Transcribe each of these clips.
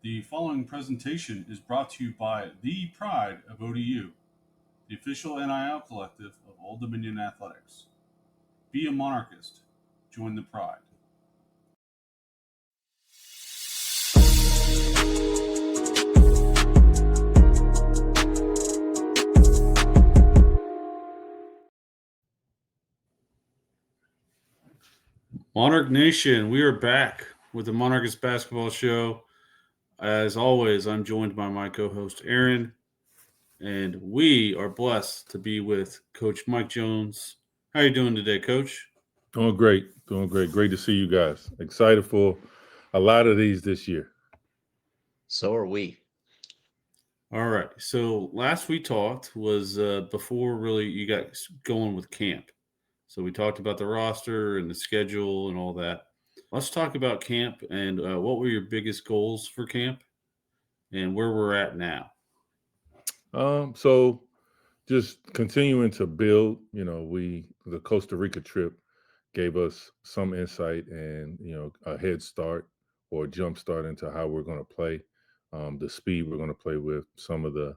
The following presentation is brought to you by the Pride of ODU, the official NIL collective of Old Dominion Athletics. Be a Monarchist. Join the Pride. Monarch Nation, we are back with the Monarchist Basketball Show. As always, I'm joined by my co-host Aaron, and we are blessed to be with Coach Mike Jones. How are you doing today, Coach? Doing great. Great to see you guys. Excited for a lot of these this year. So are we. All right. So last we talked was before really you got going with camp. So we talked about the roster and the schedule and all that. Let's talk about camp and what were your biggest goals for camp and where we're at now. So just continuing to build, the Costa Rica trip gave us some insight and, a head start or jump start into how we're going to play, the speed we're going to play with, some of the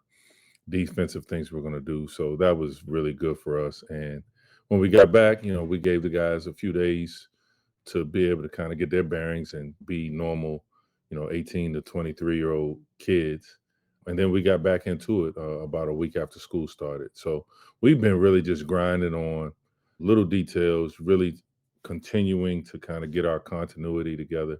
defensive things we're going to do. So that was really good for us. And when we got back, we gave the guys a few days to be able to kind of get their bearings and be normal, 18 to 23-year-old kids. And then we got back into it about a week after school started. So we've been really just grinding on little details, really continuing to kind of get our continuity together.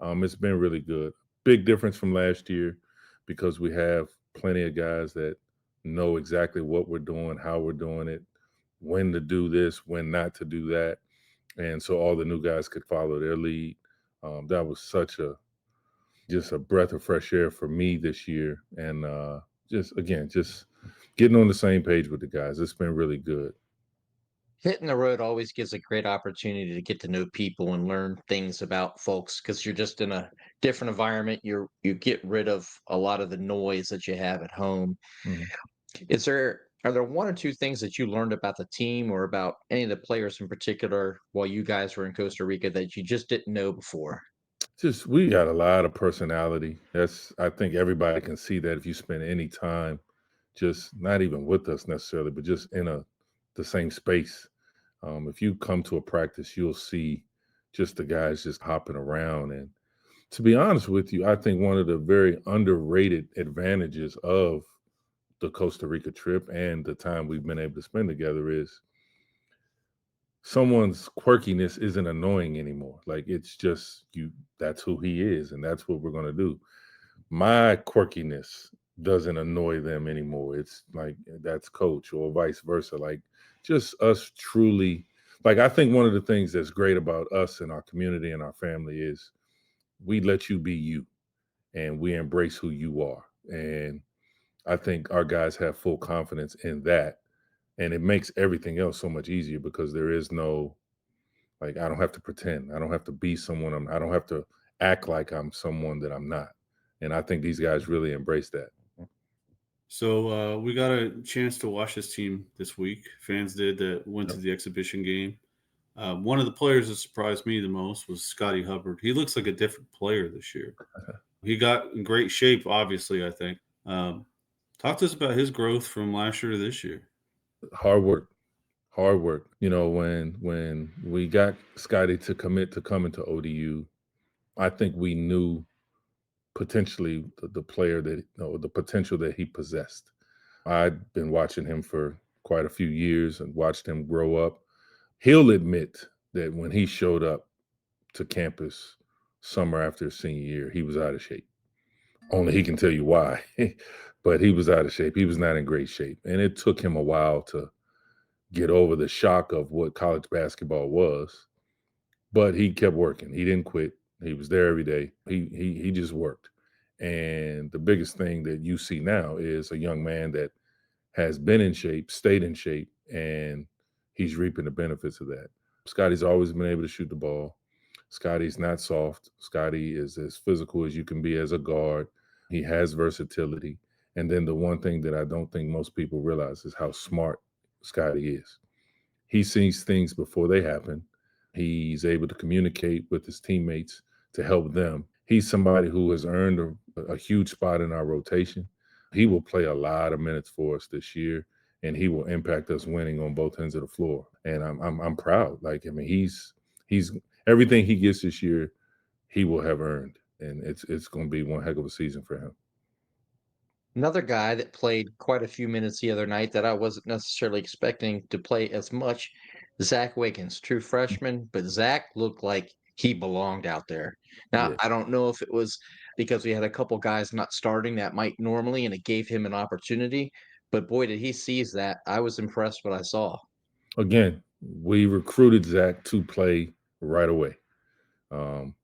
It's been really good. Big difference from last year because we have plenty of guys that know exactly what we're doing, how we're doing it, when to do this, when not to do that. And so all the new guys could follow their lead. That was just a breath of fresh air for me this year. And just getting on the same page with the guys. It's been really good. Hitting the road always gives a great opportunity to get to know people and learn things about folks because you're just in a different environment. You get rid of a lot of the noise that you have at home. Mm-hmm. Are there one or two things that you learned about the team or about any of the players in particular while you guys were in Costa Rica that you just didn't know before? We got a lot of personality. I think everybody can see that if you spend any time just not even with us necessarily, but just in the same space. If you come to a practice, you'll see just the guys just hopping around. And to be honest with you, I think one of the very underrated advantages of the Costa Rica trip and the time we've been able to spend together is someone's quirkiness isn't annoying anymore. Like it's just that's who he is and that's what we're going to do. My quirkiness doesn't annoy them anymore. It's like that's coach or vice versa. Like just us truly, like I think one of the things that's great about us and our community and our family is we let you be you and we embrace who you are. And I think our guys have full confidence in that. And it makes everything else so much easier because there is no, like, I don't have to pretend. I don't have to be someone. I don't have to act like I'm someone that I'm not. And I think these guys really embrace that. So we got a chance to watch this team this week. Fans did that went to the exhibition game. One of the players that surprised me the most was Scottie Hubbard. He looks like a different player this year. He got in great shape, obviously, I think. Talk to us about his growth from last year to this year. Hard work. When we got Scottie to commit to coming to ODU, I think we knew potentially the player the potential that he possessed. I'd been watching him for quite a few years and watched him grow up. He'll admit that when he showed up to campus summer after his senior year, he was out of shape. Only he can tell you why, but he was out of shape. He was not in great shape. And it took him a while to get over the shock of what college basketball was. But he kept working. He didn't quit. He was there every day. He just worked. And the biggest thing that you see now is a young man that has been in shape, stayed in shape, and he's reaping the benefits of that. Scottie's always been able to shoot the ball. Scottie's not soft. Scottie is as physical as you can be as a guard. He has versatility. And then the one thing that I don't think most people realize is how smart Scottie is. He sees things before they happen. He's able to communicate with his teammates to help them. He's somebody who has earned a huge spot in our rotation. He will play a lot of minutes for us this year, and he will impact us winning on both ends of the floor. And I'm proud. Like, I mean, he's everything he gets this year, he will have earned, and it's going to be one heck of a season for him. Another guy that played quite a few minutes the other night that I wasn't necessarily expecting to play as much, Zach Wiggins, true freshman, but Zach looked like he belonged out there. Now, Yeah. I don't know if it was because we had a couple guys not starting that might normally, and it gave him an opportunity, but boy, did he seize that. I was impressed what I saw. Again, we recruited Zacch to play right away. Um,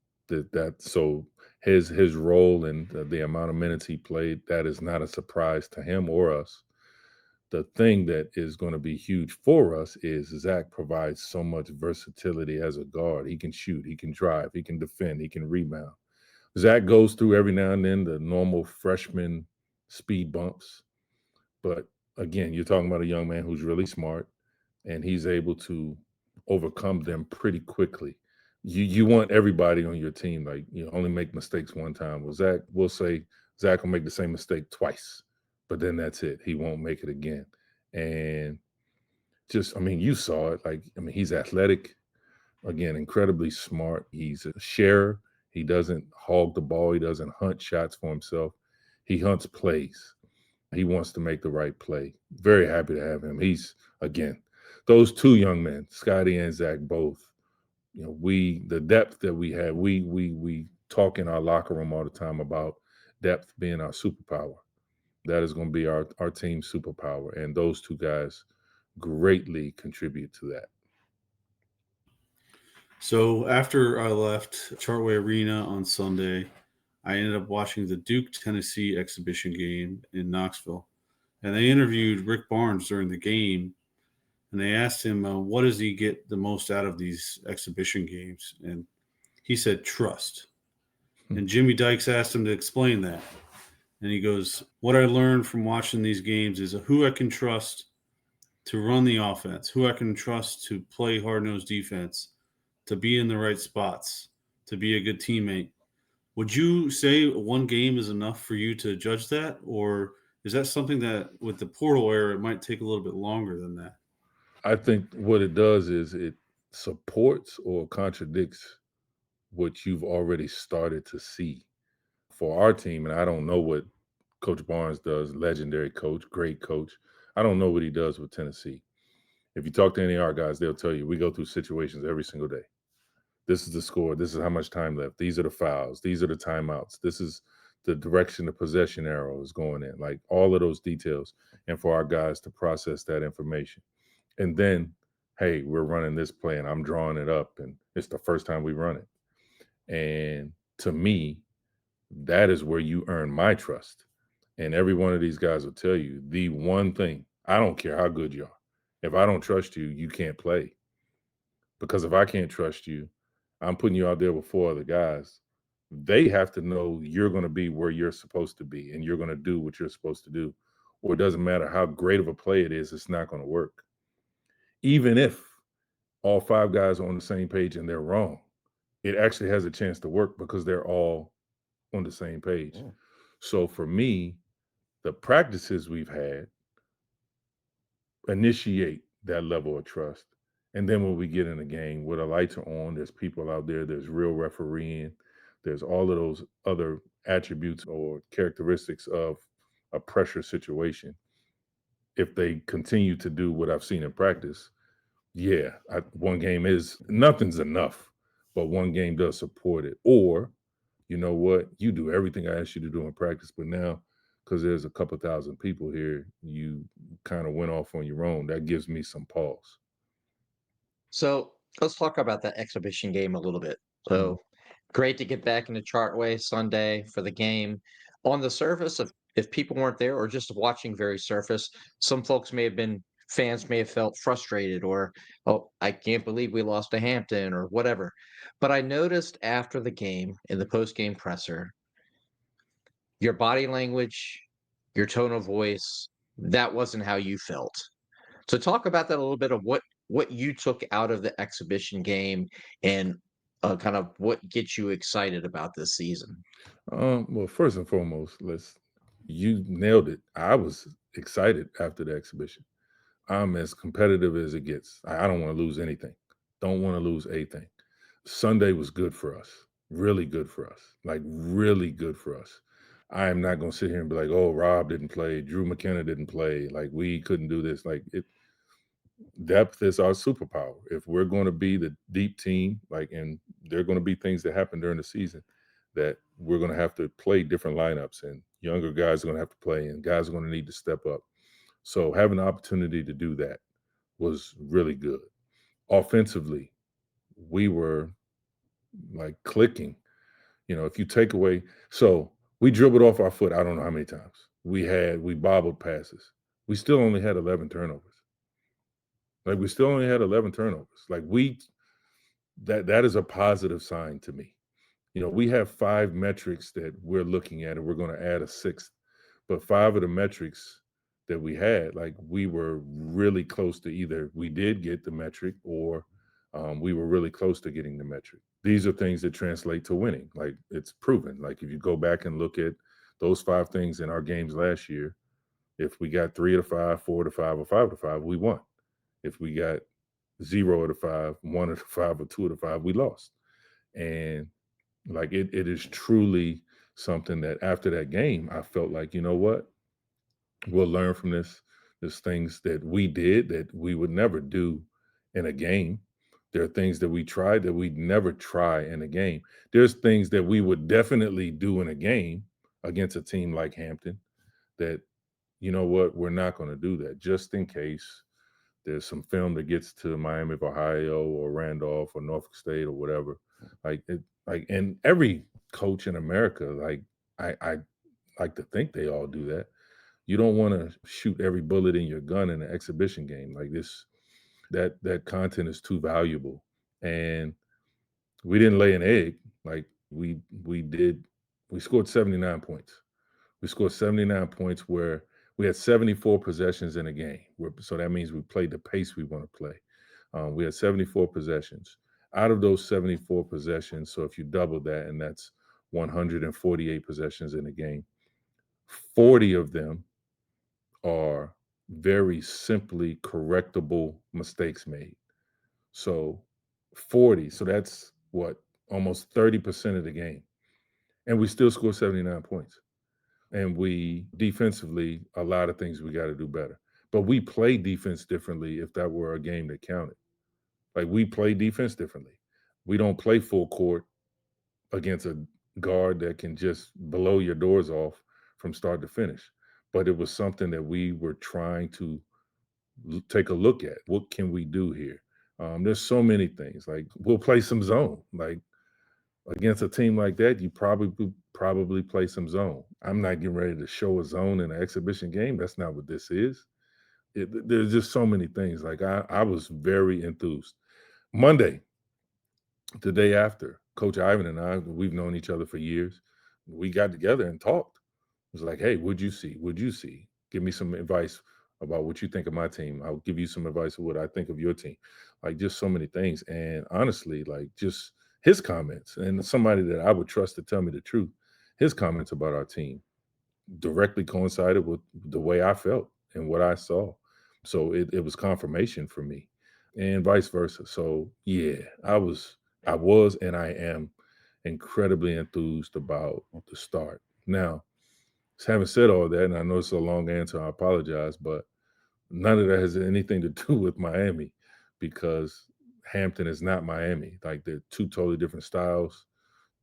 so his role and the amount of minutes he played, that is not a surprise to him or us. The thing that is going to be huge for us is Zacch provides so much versatility as a guard. He can shoot, he can drive, he can defend, he can rebound. Zacch goes through every now and then the normal freshman speed bumps. But again, you're talking about a young man who's really smart, and he's able to overcome them pretty quickly. You want everybody on your team, like, you only make mistakes one time. Well, Zacch will say Zacch will make the same mistake twice, but then that's it. He won't make it again. And just, I mean, you saw it. Like, I mean, he's athletic, again, incredibly smart. He's a sharer. He doesn't hog the ball. He doesn't hunt shots for himself. He hunts plays. He wants to make the right play. Very happy to have him. He's, again, those two young men, Scottie and Zacch, both. You know, the depth that we have, we talk in our locker room all the time about depth being our superpower. That is going to be our team superpower, and those two guys greatly contribute to that. So after I left Chartway Arena on Sunday, I ended up watching the Duke Tennessee exhibition game in Knoxville. And they interviewed Rick Barnes during the game. And they asked him, what does he get the most out of these exhibition games? And he said, trust. And Jimmy Dykes asked him to explain that. And he goes, what I learned from watching these games is who I can trust to run the offense, who I can trust to play hard-nosed defense, to be in the right spots, to be a good teammate. Would you say one game is enough for you to judge that? Or is that something that with the portal era, it might take a little bit longer than that? I think what it does is it supports or contradicts what you've already started to see for our team. And I don't know what Coach Barnes does, legendary coach, great coach. I don't know what he does with Tennessee. If you talk to any of our guys, they'll tell you we go through situations every single day. This is the score. This is how much time left. These are the fouls. These are the timeouts. This is the direction the possession arrow is going in. Like, all of those details. And for our guys to process that information. And then, hey, we're running this play and I'm drawing it up, and it's the first time we run it. And to me, that is where you earn my trust. And every one of these guys will tell you the one thing, I don't care how good you are. If I don't trust you, you can't play. Because if I can't trust you, I'm putting you out there with four other guys. They have to know you're going to be where you're supposed to be and you're going to do what you're supposed to do. Or it doesn't matter how great of a play it is, it's not going to work. Even if all five guys are on the same page and they're wrong, it actually has a chance to work because they're all on the same page. Yeah. So for me, the practices we've had initiate that level of trust. And then when we get in the game, where the lights are on, there's people out there, there's real refereeing, there's all of those other attributes or characteristics of a pressure situation. If they continue to do what I've seen in practice, yeah, one game is nothing's enough, but one game does support it. Or, you know what, you do everything I asked you to do in practice, but now because there's a couple thousand people here, you kind of went off on your own. That gives me some pause. So let's talk about that exhibition game a little bit. Mhm. So great to get back into Chartway Sunday for the game. On the surface, if people weren't there or just watching very surface, some folks may have been fans may have felt frustrated or, oh, I can't believe we lost to Hampton or whatever. But I noticed after the game in the post game presser, your body language, your tone of voice, that wasn't how you felt. So talk about that a little bit of what you took out of the exhibition game and kind of what gets you excited about this season? Well, first and foremost, you nailed it. I was excited after the exhibition. I'm as competitive as it gets. I don't want to lose anything. Don't want to lose anything. Sunday was good for us. Really good for us. Like really good for us. I am not going to sit here and be like, "Oh, Rob didn't play. Drew McKenna didn't play. Like we couldn't do this." Like depth is our superpower. If we're going to be the deep team, and there are going to be things that happen during the season that we're going to have to play different lineups, and younger guys are going to have to play, and guys are going to need to step up. So having the opportunity to do that was really good. Offensively, we were like clicking. If you take away, so we dribbled off our foot, I don't know how many times. We bobbled passes. We still only had 11 turnovers. Like we still only had 11 turnovers. Like that is a positive sign to me. We have 5 metrics that we're looking at, and we're going to add a 6th. But 5 of the metrics that we had, like we were really close to either we did get the metric or we were really close to getting the metric. These are things that translate to winning. Like it's proven. Like if you go back and look at those 5 things in our games last year, if we got 3 of the 5, 4 of the 5, or 5 of the 5, we won. If we got 0 of the 5, 1 of the 5, or 2 of the 5, we lost. And like it is truly something that after that game, I felt like, you know what? We'll learn from this. There's things that we did that we would never do in a game. There are things that we tried that we'd never try in a game. There's things that we would definitely do in a game against a team like Hampton that, you know what, we're not going to do that just in case there's some film that gets to Miami of Ohio or Randolph or Norfolk State or whatever. And every coach in America, I like to think they all do that. You don't want to shoot every bullet in your gun in an exhibition game like this. That content is too valuable, and we didn't lay an egg. Like we did. We scored 79 points. We scored 79 points where we had 74 possessions in a game. So that means we played the pace we want to play. We had 74 possessions. Out of those 74 possessions, so if you double that, and that's 148 possessions in a game, 40 of them are very simply correctable mistakes made. So 40, so that's what, almost 30% of the game. And we still score 79 points. And we defensively, a lot of things we got to do better. But we play defense differently if that were a game that counted. Like we play defense differently. We don't play full court against a guard that can just blow your doors off from start to finish. But it was something that we were trying to take a look at. What can we do here? There's so many things. Like we'll play some zone. Like against a team like that, you probably play some zone. I'm not getting ready to show a zone in an exhibition game. That's not what this is. There's just so many things. Like I was very enthused. Monday, the day after, Coach Ivan and I, we've known each other for years. We got together and talked. It was like, hey, what'd you see? What'd you see? Give me some advice about what you think of my team. I'll give you some advice of what I think of your team. Like just so many things. And honestly, like just his comments, and somebody that I would trust to tell me the truth, his comments about our team directly coincided with the way I felt and what I saw. So it was confirmation for me and vice versa. So yeah, I was and I am incredibly enthused about the start. Now, having said all that, and I know it's a long answer, I apologize, but none of that has anything to do with Miami because Hampton is not Miami. Like they're 2 totally different styles.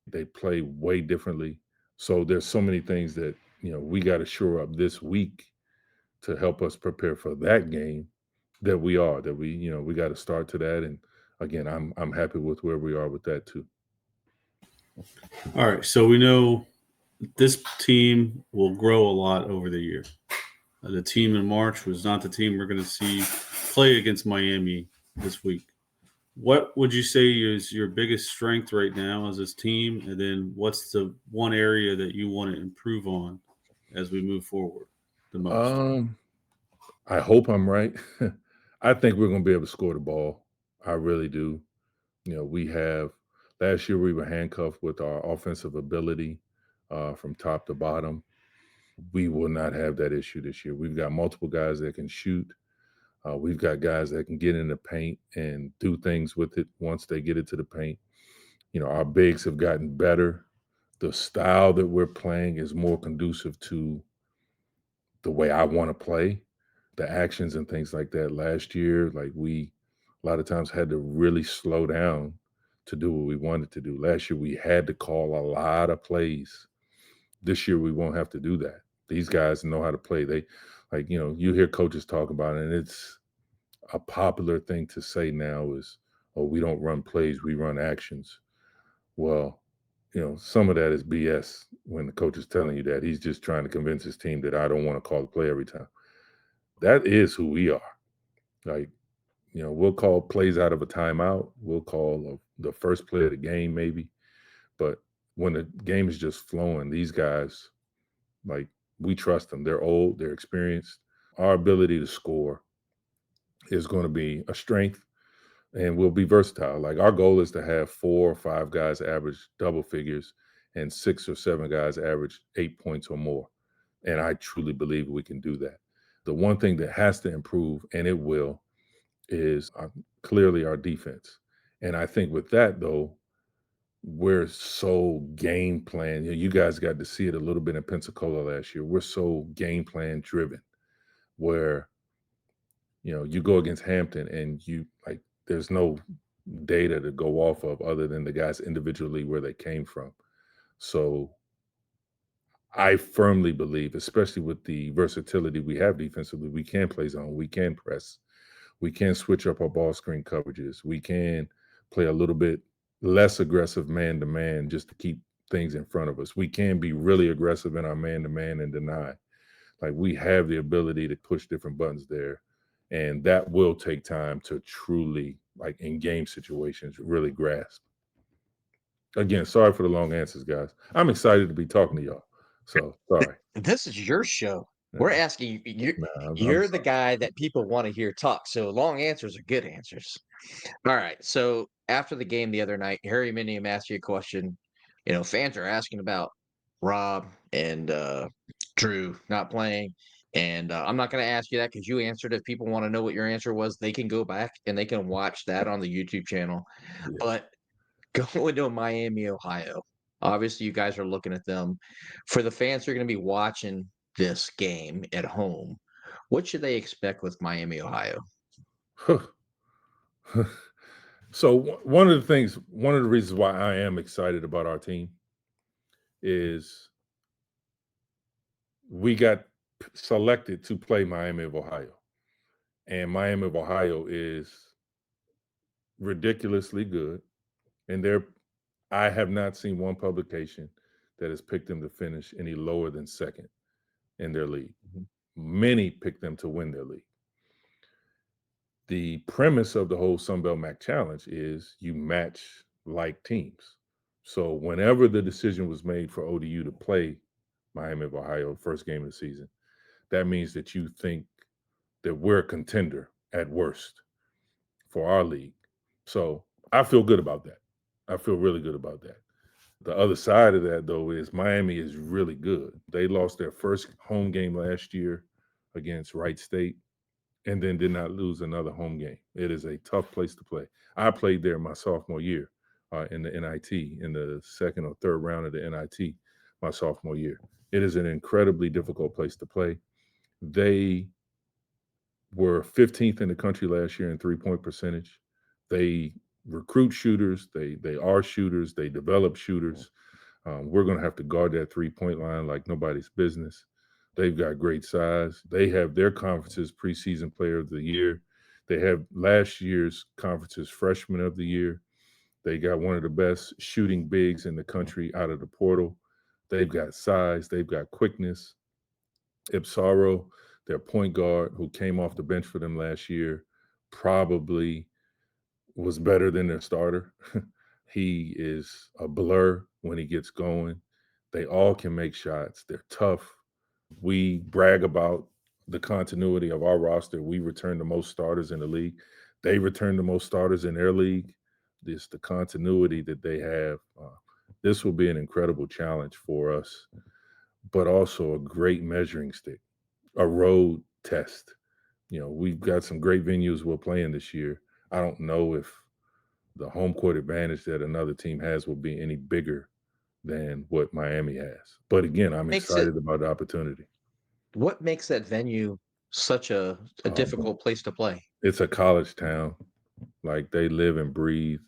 They play way differently. So there's so many things that, we got to shore up this week to help us prepare for that game that we got to start to that. And again, I'm happy with where we are with that too. All right. So we know this team will grow a lot over the year. The team in March was not the team we're going to see play against Miami this week. What would you say is your biggest strength right now as this team? And then what's the one area that you want to improve on as we move forward the most? I hope I'm right. I think we're going to be able to score the ball. I really do. We have, Last year, we were handcuffed with our offensive ability from top to bottom. We will not have that issue this year. We've got multiple guys that can shoot. We've got guys that can get in the paint and do things with it once they get it to the paint. Our bigs have gotten better. The style that we're playing is more conducive to the way I want to play, the actions and things like that. Last year, we a lot of times had to really slow down to do what we wanted to do. Last year, we had to call a lot of plays. This year, we won't have to do that. These guys know how to play. They, you hear coaches talk about it, and it's a popular thing to say now is, oh, we don't run plays, we run actions. Well, some of that is BS when the coach is telling you that. He's just trying to convince his team that I don't want to call the play every time. That is who we are. We'll call plays out of a timeout. We'll call the first play of the game maybe. But when the game is just flowing, these guys, we trust them. They're old, they're experienced. Our ability to score is going to be a strength, and we'll be versatile. Our goal is to have 4 or 5 guys average double figures and 6 or 7 guys average 8 points or more. And I truly believe we can do that. The one thing that has to improve, and it will, is clearly our defense. And I think with that, though, we're so game plan. You guys got to see it a little bit in Pensacola last year. We're so game plan driven where, you go against Hampton and there's no data to go off of other than the guys individually where they came from. So I firmly believe, especially with the versatility we have defensively, we can play zone, we can press, we can switch up our ball screen coverages, we can play a little bit less aggressive man-to-man just to keep things in front of us. We can be really aggressive in our man-to-man and deny. We have the ability to push different buttons there. And that will take time to truly, in game situations, really grasp. Again, sorry for the long answers, guys. I'm excited to be talking to y'all. So, sorry. This is your show. We're asking you. You're the guy that people want to hear talk. So long answers are good answers. All right. So after the game the other night, Harry Minium asked you a question. Fans are asking about Rob and Drew not playing. And I'm not going to ask you that because you answered. If people want to know what your answer was, they can go back and they can watch that on the YouTube channel. Yeah. But going to Miami, Ohio, obviously you guys are looking at them. For the fans who are going to be watching this game at home, what should they expect with Miami, Ohio? So one of the reasons why I am excited about our team is we got selected to play Miami of Ohio. And Miami of Ohio is ridiculously good. And I have not seen one publication that has picked them to finish any lower than second in their league. Many picked them to win their league. The premise of the whole Sunbelt MAC Challenge is you match like teams. So whenever the decision was made for ODU to play Miami of Ohio, first game of the season, that means that you think that we're a contender at worst for our league. So I feel good about that. I feel really good about that. The other side of that, though, is Miami is really good. They lost their first home game last year against Wright State and then did not lose another home game. It is a tough place to play. I played there my sophomore year in the NIT, in the second or third round of the NIT my sophomore year. It is an incredibly difficult place to play. They were 15th in the country last year in three-point percentage. They recruit shooters. They are shooters. They develop shooters. We're going to have to guard that three-point line like nobody's business. They've got great size. They have their conference's preseason player of the year. They have last year's conference's freshman of the year. They got one of the best shooting bigs in the country out of the portal. They've got size. They've got quickness. Ipsaro, their point guard, who came off the bench for them last year, probably was better than their starter. He is a blur when he gets going. They all can make shots. They're tough. We brag about the continuity of our roster. We return the most starters in the league. They return the most starters in their league. the continuity that they have. This will be an incredible challenge for us, but also a great measuring stick, a road test. We've got some great venues we're playing this year. I don't know if the home court advantage that another team has will be any bigger than what Miami has. But again, I'm Makes it excited about the opportunity. what makes that venue such a difficult place to play? It's a college town. Like, they live and breathe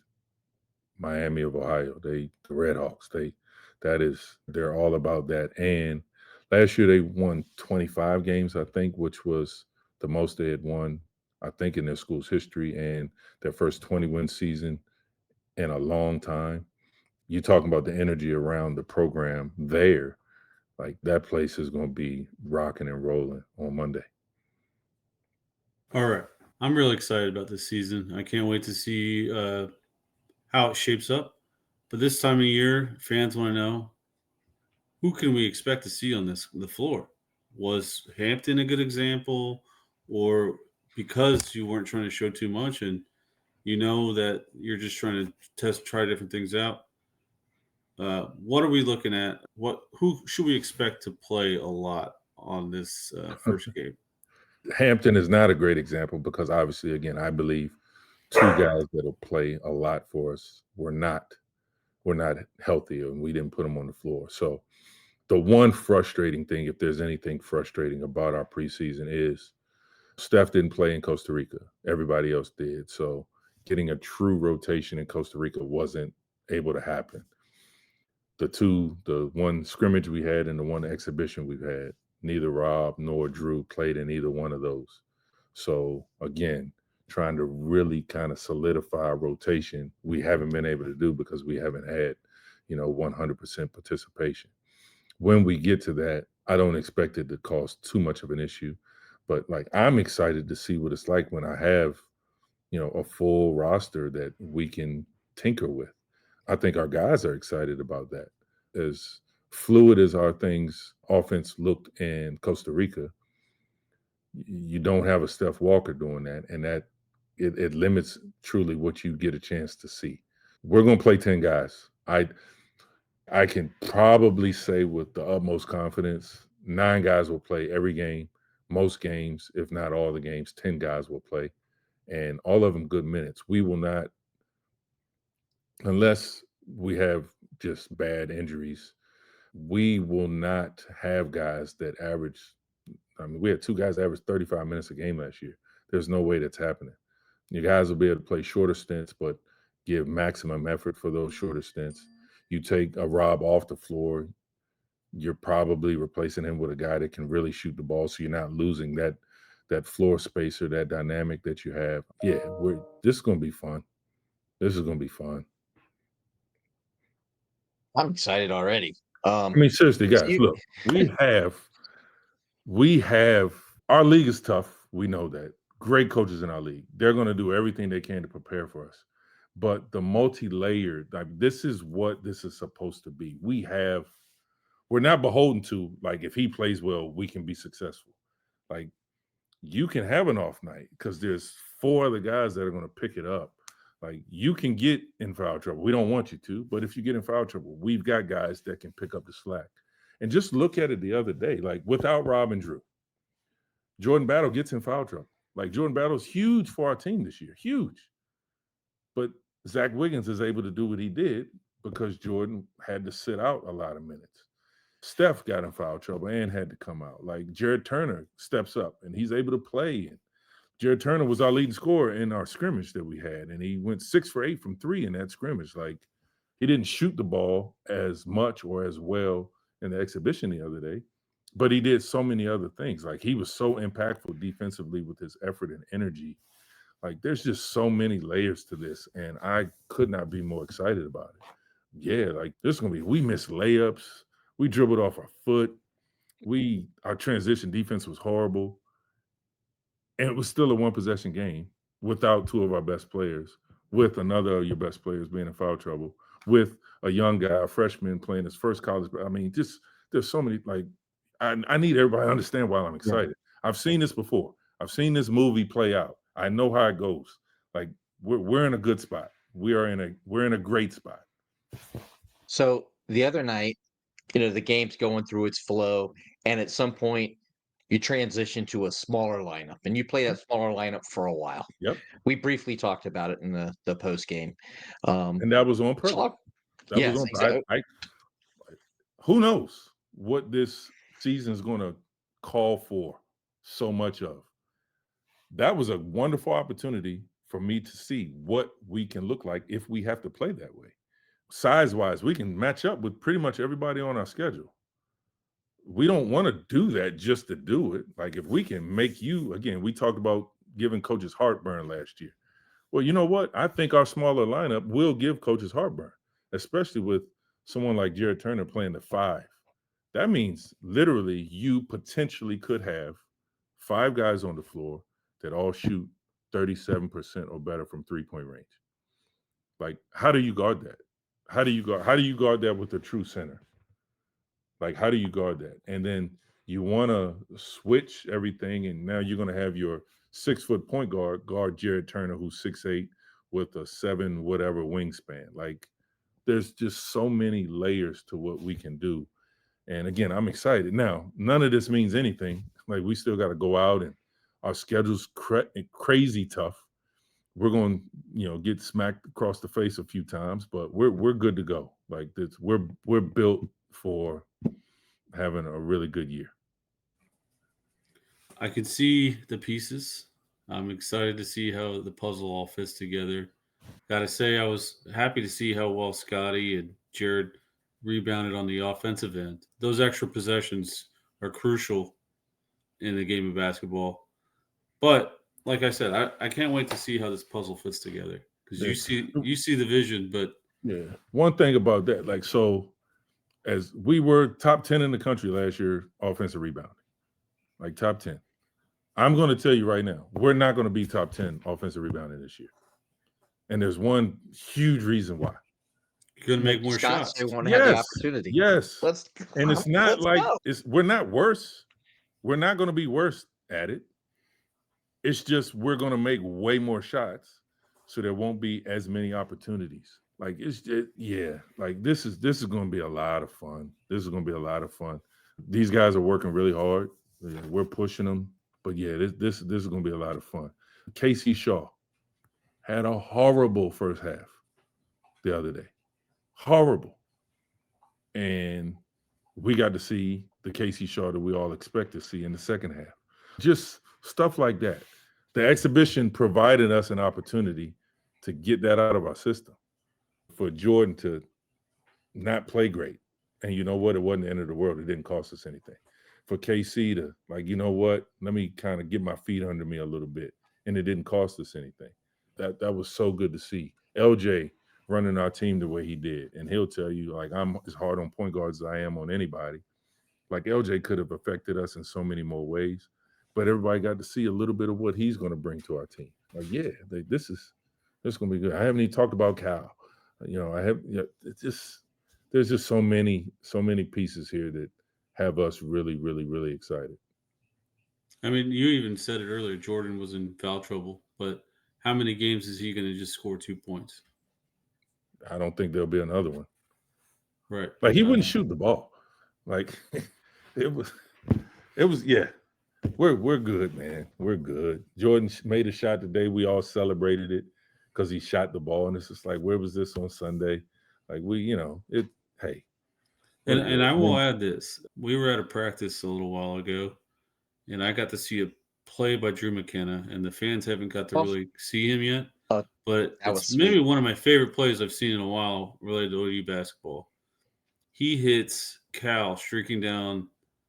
Miami of Ohio. The Red Hawks. They're all about that. And last year they won 25 games, I think, which was the most they had won, I think, in their school's history, and their first 20-win season in a long time. You're talking about the energy around the program there. Like, that place is going to be rocking and rolling on Monday. All right. I'm really excited about this season. I can't wait to see how it shapes up. But this time of year, fans want to know, who can we expect to see on the floor? Was Hampton a good example? Or because you weren't trying to show too much and you know that you're just trying to try different things out? What are we looking at? Who should we expect to play a lot on this first game? Hampton is not a great example because, obviously, again, I believe two guys that'll play a lot for us were not healthy, and we didn't put them on the floor. So the one frustrating thing, if there's anything frustrating about our preseason, is Steph didn't play in Costa Rica. Everybody else did. So getting a true rotation in Costa Rica wasn't able to happen. The one scrimmage we had and the one exhibition we've had, neither Rob nor Drew played in either one of those. So again, trying to really kind of solidify a rotation, we haven't been able to do because we haven't had, 100% participation. When we get to that, I don't expect it to cause too much of an issue. But like, I'm excited to see what it's like when I have, a full roster that we can tinker with. I think our guys are excited about that. As fluid as our offense looked in Costa Rica, you don't have a Steph Walker doing that, and that it limits truly what you get a chance to see. We're going to play 10 guys. I can probably say with the utmost confidence, 9 guys will play every game, most games, if not all the games. 10 guys will play, and all of them good minutes. We will not, unless we have just bad injuries, we will not have guys that average. I mean, we had 2 guys average 35 minutes a game last year. There's no way that's happening. You guys will be able to play shorter stints, but give maximum effort for those shorter stints. You take a Rob off the floor, you're probably replacing him with a guy that can really shoot the ball, so you're not losing that floor space or that dynamic that you have. Yeah, this is going to be fun. This is going to be fun. I'm excited already. I mean, seriously, guys, look, we have our league is tough. We know that. Great coaches in our league. They're going to do everything they can to prepare for us. But the multi-layered, like, this is what this is supposed to be. We're not beholden to, like, if he plays well, we can be successful. Like, you can have an off night because there's 4 other guys that are going to pick it up. Like, you can get in foul trouble. We don't want you to, but if you get in foul trouble, we've got guys that can pick up the slack. And just look at it the other day, like, without Rob and Drew, Jordan Battle gets in foul trouble. Like, Jordan Battle's huge for our team this year, huge. But Zacch Wiggins is able to do what he did because Jordan had to sit out a lot of minutes. Steph got in foul trouble and had to come out. Like, Jared Turner steps up and he's able to play. And Jared Turner was our leading scorer in our scrimmage that we had, and he went 6 for 8 from 3 in that scrimmage. Like, he didn't shoot the ball as much or as well in the exhibition the other day, but he did so many other things. Like, he was so impactful defensively with his effort and energy. Like, there's just so many layers to this, and I could not be more excited about it. Yeah, like, there's going to be, we missed layups. We dribbled off our foot. Our transition defense was horrible. And it was still a 1-possession game without 2 of our best players, with another of your best players being in foul trouble, with a young guy, a freshman, playing his first college. I mean, just there's so many, like, I need everybody to understand why I'm excited. Yeah. I've seen this before. I've seen this movie play out. I know how it goes. Like, we're in a good spot. we're in a great spot. So the other night, the game's going through its flow, and at some point you transition to a smaller lineup, and you play that smaller lineup for a while. Yep. We briefly talked about it in the post game. And that was on purpose. That Yes, was on exactly. who knows what this season is going to call for so much of. That was a wonderful opportunity for me to see what we can look like if we have to play that way. Size-wise, we can match up with pretty much everybody on our schedule. We don't want to do that just to do it. Like if we can make you, again, we talked about giving coaches heartburn last year. Well, you know what? I think our smaller lineup will give coaches heartburn, especially with someone like Jared Turner playing the 5. That means literally you potentially could have 5 guys on the floor that all shoot 37% or better from three-point range. Like, how do you guard that? How do you guard that with a true center? Like, how do you guard that? And then you want to switch everything, and now you're going to have your 6-foot point guard Jared Turner, who's 6'8", with a 7 whatever wingspan. Like, there's just so many layers to what we can do. And again, I'm excited. Now, none of this means anything. Like, we still got to go out, and our schedule's crazy tough. We're going to, get smacked across the face a few times, but we're good to go. Like, this, we're built for having a really good year. I can see the pieces. I'm excited to see how the puzzle all fits together. Gotta say, I was happy to see how well Scottie and Jared rebounded on the offensive end. Those extra possessions are crucial in the game of basketball. But like I said, I can't wait to see how this puzzle fits together because you see the vision. But yeah, one thing about that, like, so as we were top 10 in the country last year, offensive rebounding, like top 10. I'm going to tell you right now, we're not going to be top 10 offensive rebounding this year. And there's one huge reason why. You're going to make more shots. They want to have the opportunity. Yes. And it's not like we're not worse. We're not going to be worse at it. It's just we're going to make way more shots, so there won't be as many opportunities. Like like this is going to be a lot of fun. This is going to be a lot of fun. These guys are working really hard. We're pushing them, but yeah, this is going to be a lot of fun. Casey Shaw had a horrible first half the other day. Horrible. And we got to see the Casey Shaw that we all expect to see in the second half. Just stuff like that. The exhibition provided us an opportunity to get that out of our system. For Jordan to not play great, and you know what? It wasn't the end of the world. It didn't cost us anything. For KC to, like, you know what? Let me kind of get my feet under me a little bit, and it didn't cost us anything. That was so good to see. LJ running our team the way he did, and he'll tell you, like, I'm as hard on point guards as I am on anybody. Like, LJ could have affected us in so many more ways, but everybody got to see a little bit of what he's going to bring to our team. Like, yeah, this is going to be good. I haven't even talked about Cal. There's just so many pieces here that have us really, really, really excited. I mean, you even said it earlier. Jordan was in foul trouble, but how many games is he going to just score 2 points? I don't think there'll be another one. Right. Like, he wouldn't shoot the ball. Like, it was. Yeah. We're good, man. We're good. Jordan made a shot today. We all celebrated it because he shot the ball, and it's just like, where was this on Sunday? Like, hey. And I will add this. We were at a practice a little while ago, and I got to see a play by Drew McKenna, and the fans haven't got to really see him yet. But it's maybe one of my favorite plays I've seen in a while related to OU basketball. He hits Cal streaking down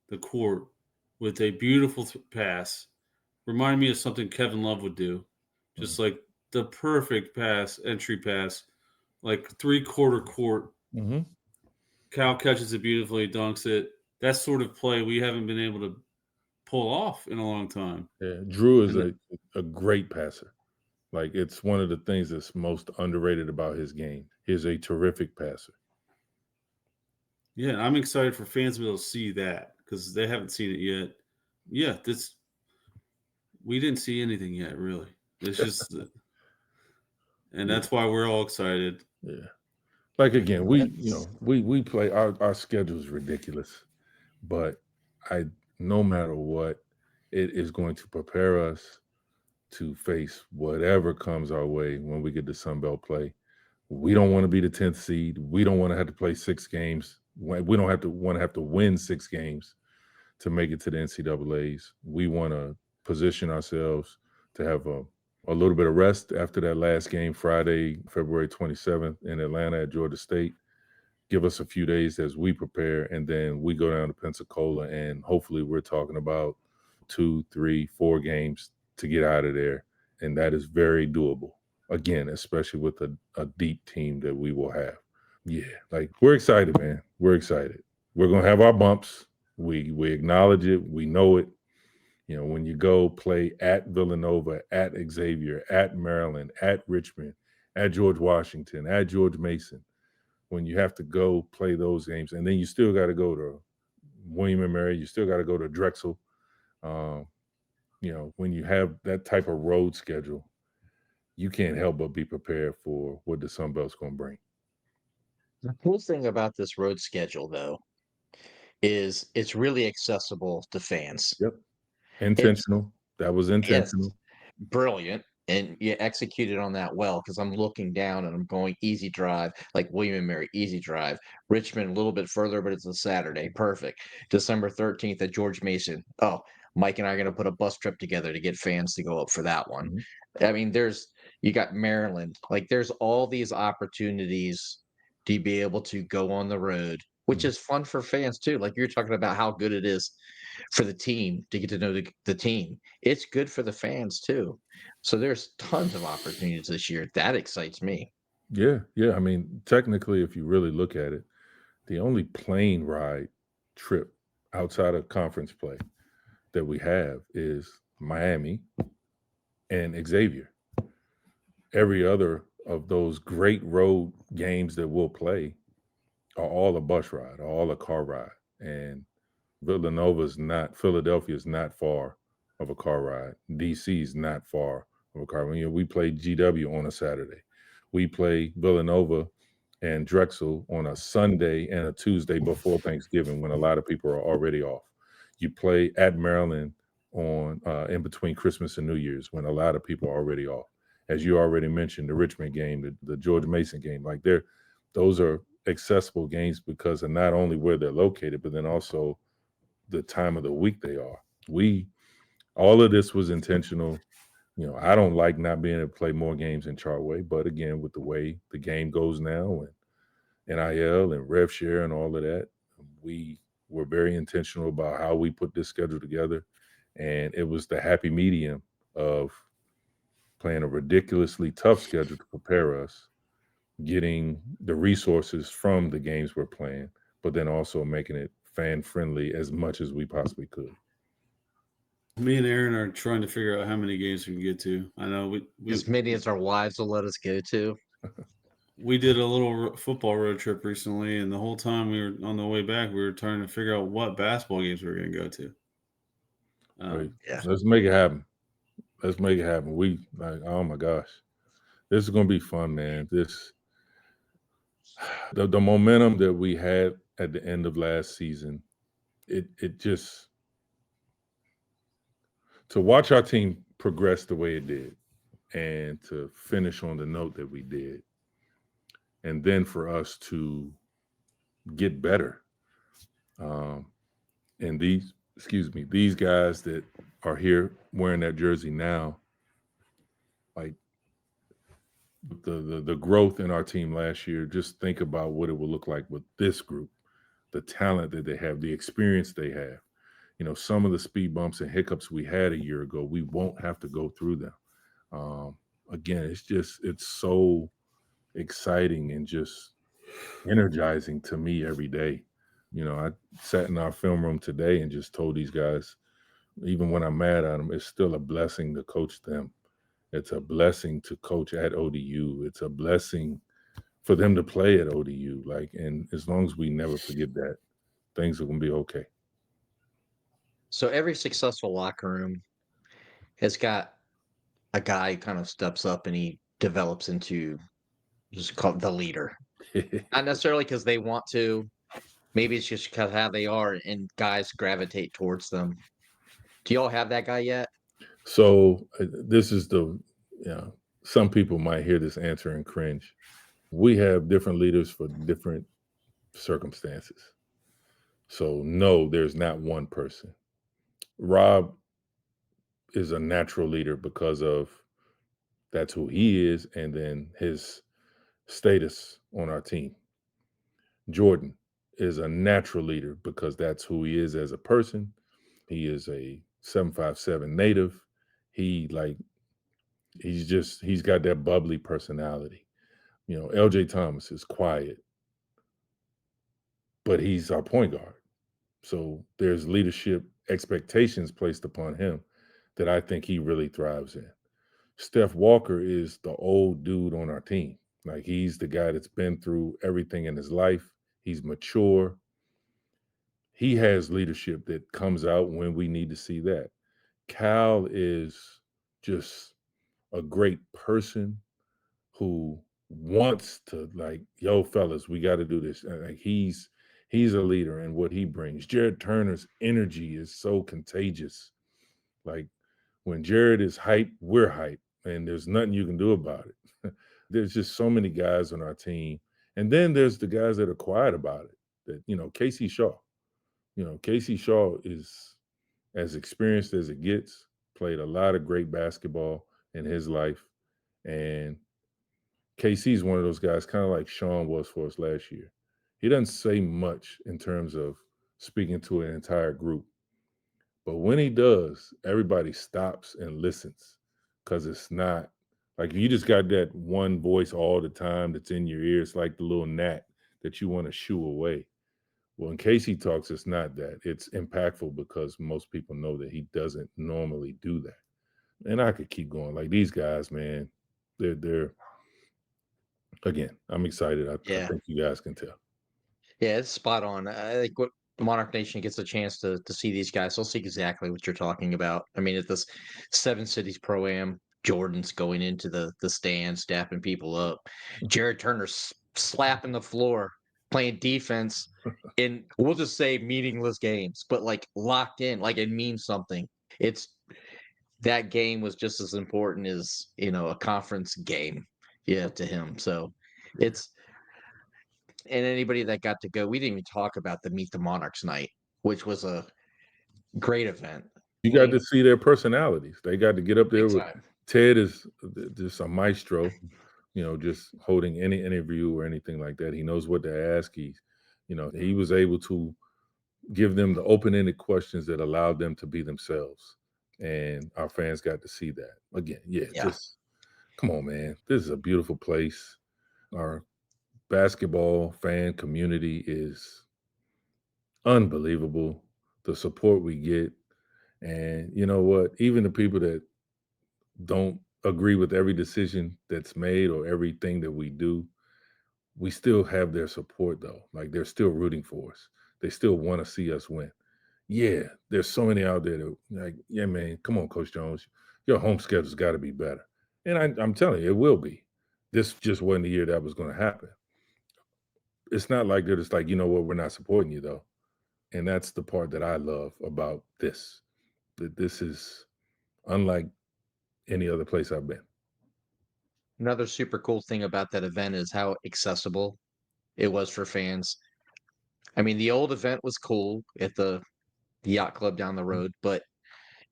the court with a beautiful pass. Remind me of something Kevin Love would do. Just like the perfect pass, entry pass, like 3/4 court. Mm-hmm. Cal catches it beautifully, dunks it. That sort of play we haven't been able to pull off in a long time. Yeah, Drew is a great passer. Like, it's one of the things that's most underrated about his game. He's a terrific passer. Yeah, I'm excited for fans to be able to see that because they haven't seen it yet. Yeah, we didn't see anything yet, really. It's just and Yeah. that's why we're all excited. Yeah. Like again, That's- we play our schedule is ridiculous, but no matter what, it is going to prepare us to face whatever comes our way when we get to Sunbelt play. We don't want to be the 10th seed. We don't want to have to play 6 games. We don't have to win 6 games to make it to the NCAAs. We want to position ourselves to have a little bit of rest after that last game Friday, February 27th in Atlanta at Georgia State. Give us a few days as we prepare, and then we go down to Pensacola, and hopefully we're talking about 2, 3, 4 games to get out of there, and that is very doable. Again, especially with a deep team that we will have. Yeah, like we're excited, man. We're excited. We're gonna have our bumps. We acknowledge it. We know it. You know, when you go play at Villanova, at Xavier, at Maryland, at Richmond, at George Washington, at George Mason, when you have to go play those games, and then you still got to go to William and Mary, you still got to go to Drexel. You know, when you have that type of road schedule, you can't help but be prepared for what the Sun Belt's going to bring. The cool thing about this road schedule, though, is it's really accessible to fans. Yep. It's Intentional. That was yes, intentional. brilliant, and you executed on that well because I'm looking down and I'm going easy drive, like William and Mary, easy drive. Richmond, a little bit further, but it's a Saturday. Perfect. December 13th at George Mason. Oh, Mike and I are going to put a bus trip together to get fans to go up for that one. Mhm. I mean, you got Maryland. Like, there's all these opportunities to be able to go on the road, which Mhm. is fun for fans too. Like you're talking about how good it is for the team to get to know the team. It's good for the fans too. So there's tons of opportunities this year. That excites me. Yeah. Yeah. I mean, technically, if you really look at it, the only plane ride trip outside of conference play that we have is Miami and Xavier. Every other of those great road games that we'll play are all a bus ride, are all a car ride. And Philadelphia is not far of a car ride. DC is not far of a car ride. You know, we play GW on a Saturday. We play Villanova and Drexel on a Sunday and a Tuesday before Thanksgiving when a lot of people are already off. You play at Maryland on in between Christmas and New Year's when a lot of people are already off. As you already mentioned, the Richmond game, the George Mason game, like those are accessible games because of not only where they're located, but then also the time of the week they are. All of this was intentional. You know, I don't like not being able to play more games in Chartway, but again, with the way the game goes now and NIL and rev share and all of that, we were very intentional about how we put this schedule together. And it was the happy medium of playing a ridiculously tough schedule to prepare us, getting the resources from the games we're playing, but then also making it fan friendly as much as we possibly could. Me and Aaron are trying to figure out how many games we can get to. I know As many as our wives will let us go to. we did a little football road trip recently, and the whole time we were on the way back, we were trying to figure out what basketball games we were going to go to. Right. Yeah. Let's make it happen. Let's make it happen. Oh my gosh, this is gonna be fun, man. The momentum that we had at the end of last season, it just to watch our team progress the way it did, and to finish on the note that we did, and then for us to get better. And these guys that are here wearing that jersey now, like the growth in our team last year, just think about what it will look like with this group, the talent that they have, the experience they have. You know, some of the speed bumps and hiccups we had a year ago, we won't have to go through them. Again, it's so exciting and just energizing to me every day. You know, I sat in our film room today and just told these guys, even when I'm mad at them, it's still a blessing to coach them. It's a blessing to coach at ODU. It's a blessing for them to play at ODU. Like, and as long as we never forget that, things are gonna be okay. So every successful locker room has got a guy who kind of steps up and he develops into just called the leader. Not necessarily because they want to. Maybe it's just because how they are, and guys gravitate towards them. Do y'all have that guy yet? So this is some people might hear this answer and cringe. We have different leaders for different circumstances. So no, there's not one person. Rob is a natural leader because of that's who he is, and then his status on our team. Jordan is a natural leader because that's who he is as a person. He is a 757 native. He's got that bubbly personality. LJ Thomas is quiet, but he's our point guard. So there's leadership expectations placed upon him that I think he really thrives in. Steph Walker is the old dude on our team. Like, he's the guy that's been through everything in his life. He's mature. He has leadership that comes out when we need to see that. Cal is just a great person who wants to, like, yo, fellas, we got to do this. Like, he's a leader in what he brings. Jared Turner's energy is so contagious. Like, when Jared is hype, we're hype, and there's nothing you can do about it. There's just so many guys on our team. And then there's the guys that are quiet about it. That, Casey Shaw. Casey Shaw is as experienced as it gets, played a lot of great basketball in his life. And KC's one of those guys, kind of like Sean was for us last year. He doesn't say much in terms of speaking to an entire group. But when he does, everybody stops and listens, because it's not like you just got that one voice all the time that's in your ear. It's like the little gnat that you want to shoo away. Well, in case he talks, it's not that. It's impactful because most people know that he doesn't normally do that. And I could keep going. Like, these guys, man, they're again, I'm excited. I Yeah. think you guys can tell. Yeah, it's spot on. I think what Monarch Nation gets a chance to see these guys, they'll see exactly what you're talking about. I mean, at this Seven Cities Pro Am, Jordan's going into the stands, dapping people up. Jared Turner's slapping the floor, playing defense in, we'll just say, meaningless games, but like locked in, like it means something. It's that game was just as important as a conference game, yeah, to him. So it's and anybody that got to go, we didn't even talk about the Meet the Monarchs night, which was a great event. You got to see their personalities. They got to get up there Big with time. Ted is just a maestro, just holding any interview or anything like that. He knows what to ask. He was able to give them the open-ended questions that allowed them to be themselves. And our fans got to see that. Again, Yeah. just come on, man. This is a beautiful place. Our basketball fan community is unbelievable. The support we get. And you know what? Even the people that don't agree with every decision that's made or everything that we do, we still have their support, though. Like, they're still rooting for us. They still want to see us win. Yeah, there's so many out there that, like, yeah, man, come on, Coach Jones. Your home schedule's got to be better. And I'm telling you, it will be. This just wasn't the year that was going to happen. It's not like they're just like, you know what, we're not supporting you, though. And that's the part that I love about this. That this is unlike any other place I've been. Another super cool thing about that event is how accessible it was for fans. I mean, the old event was cool at the yacht club down the road, but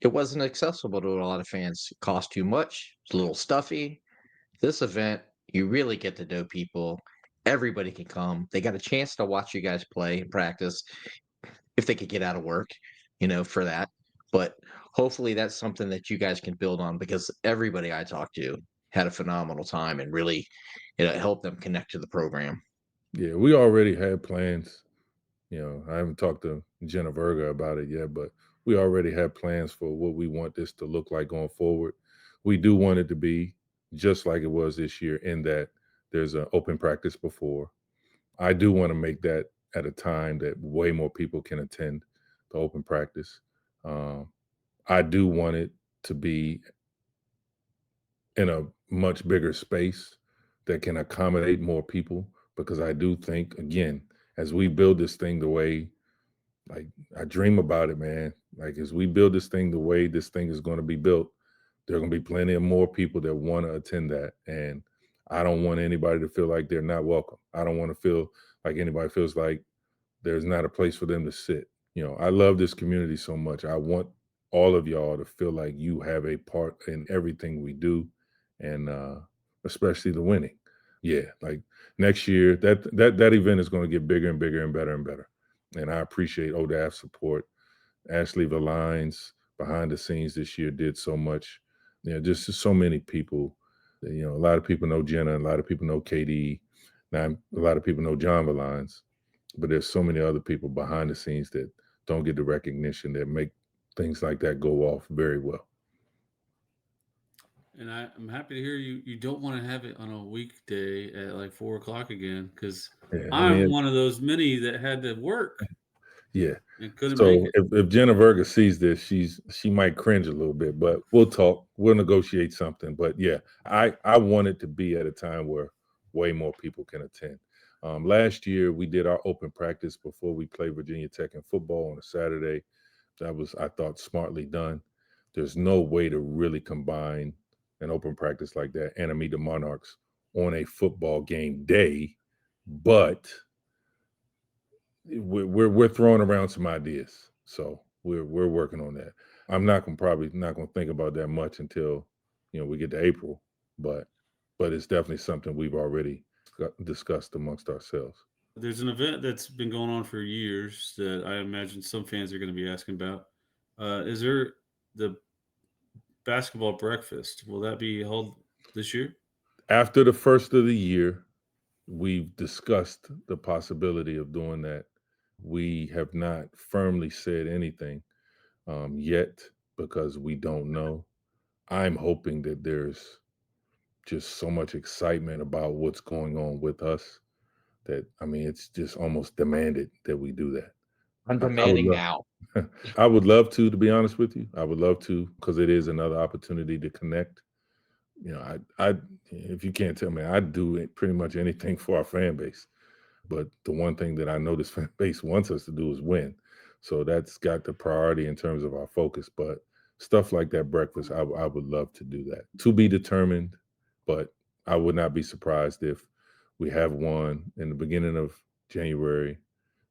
it wasn't accessible to a lot of fans. It cost too much. It's a little stuffy. This event, you really get to know people. Everybody can come. They got a chance to watch you guys play and practice if they could get out of work, for that. But hopefully that's something that you guys can build on, because everybody I talked to had a phenomenal time and really helped them connect to the program. Yeah, we already had plans. I haven't talked to Jenna Verga about it yet, but we already have plans for what we want this to look like going forward. We do want it to be just like it was this year, in that there's an open practice before. I do want to make that at a time that way more people can attend the open practice. I do want it to be in a much bigger space that can accommodate more people, because I do think, again, as we build this thing the way, like, I dream about it, man. Like, as we build this thing the way this thing is going to be built, there are going to be plenty of more people that want to attend that. And I don't want anybody to feel like they're not welcome. I don't want to feel like anybody feels like there's not a place for them to sit. You know, I love this community so much. I want all of y'all to feel like you have a part in everything we do, and especially the winning. Yeah, like next year, that event is going to get bigger and bigger and better and better. And I appreciate ODAF's support. Ashley Valines behind the scenes this year did so much. You know, just so many people. You know, a lot of people know Jenna, a lot of people know KD. Now, a lot of people know John Valines, but there's so many other people behind the scenes that don't get the recognition that make things like that go off very well. And I'm happy to hear you don't want to have it on a weekday at like 4 o'clock again, because Yeah, I'm one of those many that had to work. Yeah. And couldn't So make it. if Jenna Verga sees this, she might cringe a little bit, but we'll talk. We'll negotiate something. But yeah, I want it to be at a time where way more people can attend. Last year we did our open practice before we played Virginia Tech in football on a Saturday. That was, I thought, smartly done. There's no way to really combine an open practice like that and a Meet the Monarchs on a football game day, but we're throwing around some ideas, so we're working on that. I'm probably not gonna think about that much until we get to April, but it's definitely something we've already discussed amongst ourselves. There's an event that's been going on for years that I imagine some fans are going to be asking about. Is there the basketball breakfast? Will that be held this year? After the first of the year, we've discussed the possibility of doing that. We have not firmly said anything yet, because we don't know. I'm hoping that there's just so much excitement about what's going on with us that, I mean, it's just almost demanded that we do that. I'm I would demanding love, now. I would love to be honest with you. I would love to, because it is another opportunity to connect. I if you can't tell me, I'd do pretty much anything for our fan base. But the one thing that I know this fan base wants us to do is win. So that's got the priority in terms of our focus. But stuff like that breakfast, I would love to do that. To be determined, but I would not be surprised if we have one in the beginning of January,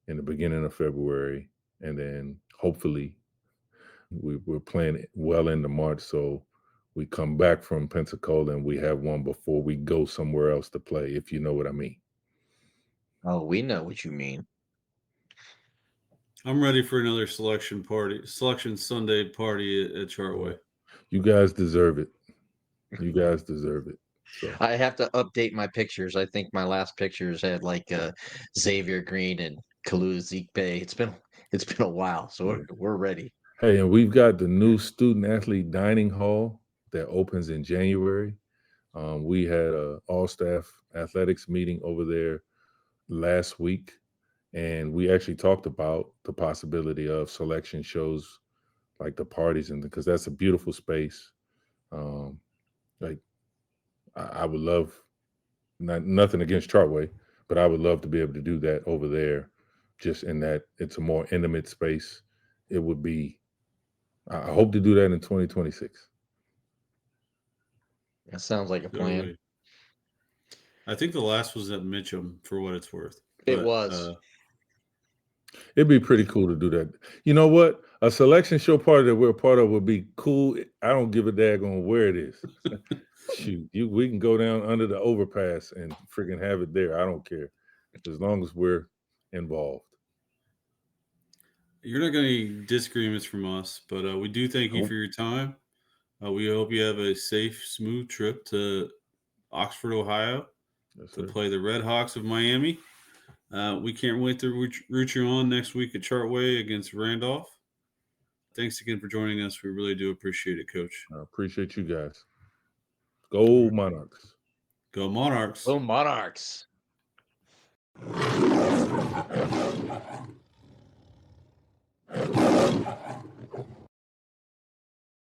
in the beginning of February, and then hopefully we're playing it well into March. So we come back from Pensacola and we have one before we go somewhere else to play, if you know what I mean. Oh, we know what you mean. I'm ready for another selection Sunday party at Chartway. You guys deserve it. You guys deserve it. So I have to update my pictures. I think my last pictures had like Xavier Green and Kalu Zekbe. It's been a while, so we're ready. Hey, and we've got the new student athlete dining hall that opens in January. We had a all staff athletics meeting over there last week, and we actually talked about the possibility of selection shows like the parties, and because that's a beautiful space. Like I would love, nothing against Chartway, but I would love to be able to do that over there, just in that it's a more intimate space. It would be, I hope to do that in 2026. That sounds like a plan. Totally. I think the last was at Mitcham, for what it's worth. It was. It'd be pretty cool to do that. You know what? A selection show party that we're a part of would be cool. I don't give a daggone where it is. Shoot, we can go down under the overpass and freaking have it there. I don't care, as long as we're involved. You're not going to get disagreements from us, but we do thank you for your time. We hope you have a safe, smooth trip to Oxford, Ohio, to play the Red Hawks of Miami. We can't wait to root you on next week at Chartway against Randolph. Thanks again for joining us. We really do appreciate it, Coach. I appreciate you guys. Go Monarchs. Go Monarchs. Go Monarchs.